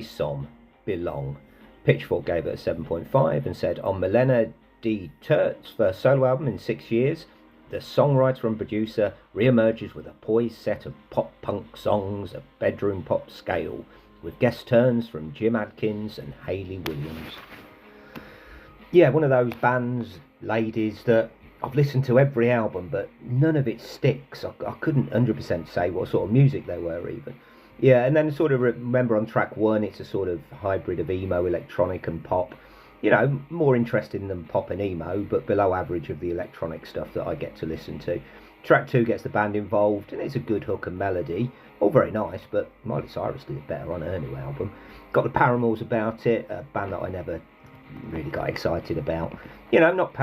Som Belong. Pitchfork gave it a 7.5 and said, on Milena D. Turt's first solo album in 6 years, the songwriter and producer re-emerges with a poised set of pop-punk songs of bedroom pop scale, with guest turns from Jim Adkins and Hayley Williams. Yeah, one of those bands, ladies, that I've listened to every album, but none of it sticks. I couldn't 100% say what sort of music they were even. Yeah, and then sort of remember on track one, it's a sort of hybrid of emo, electronic and pop. You know, more interesting than pop and emo, but below average of the electronic stuff that I get to listen to. Track two gets the band involved, and it's a good hook and melody. All very nice, but Miley Cyrus did it better on her new album. Got the Paramours about it, a band that I never really got excited about. You know, not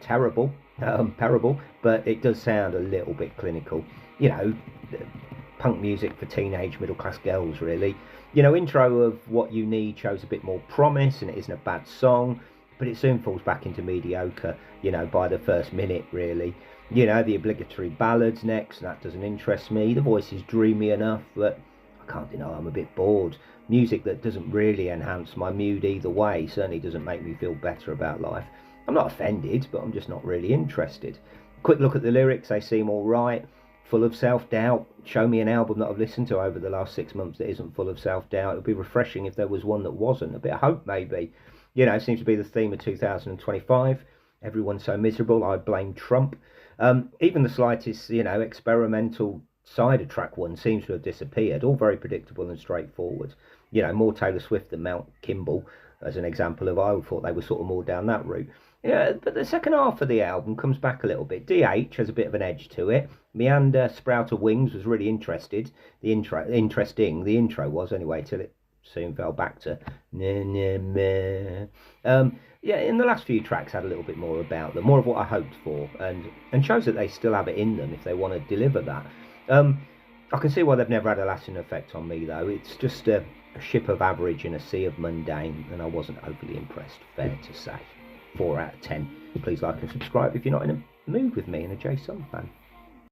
terrible, but it does sound a little bit clinical. You know, punk music for teenage middle class girls, really. You know, intro of What You Need shows a bit more promise, and it isn't a bad song, but it soon falls back into mediocre, you know, by the first minute, really. You know, the obligatory ballads next, and that doesn't interest me. The voice is dreamy enough, but I can't deny I'm a bit bored. Music that doesn't really enhance my mood either way certainly doesn't make me feel better about life. I'm not offended, but I'm just not really interested. Quick look at the lyrics, they seem all right. Full of self-doubt. Show me an album that I've listened to over the last 6 months that isn't full of self-doubt. It would be refreshing if there was one that wasn't. A bit of hope, maybe. You know, it seems to be the theme of 2025. Everyone's so miserable, I blame Trump. Even the slightest, you know, experimental side of track one seems to have disappeared. All very predictable and straightforward. You know, more Taylor Swift than Mount Kimball, as an example of, I thought they were sort of more down that route. Yeah, but the second half of the album comes back a little bit. DH has a bit of an edge to it. Meander Sprouter Wings was really interesting. The intro was anyway, till it soon fell back to yeah, in the last few tracks had a little bit more about them, more of what I hoped for, and shows that they still have it in them if they want to deliver that. I can see why they've never had a lasting effect on me, though. It's just a ship of average in a sea of mundane, and I wasn't overly impressed, fair to say. 4 out of 10. Please like and subscribe if you're not in a mood with me and a Som fan.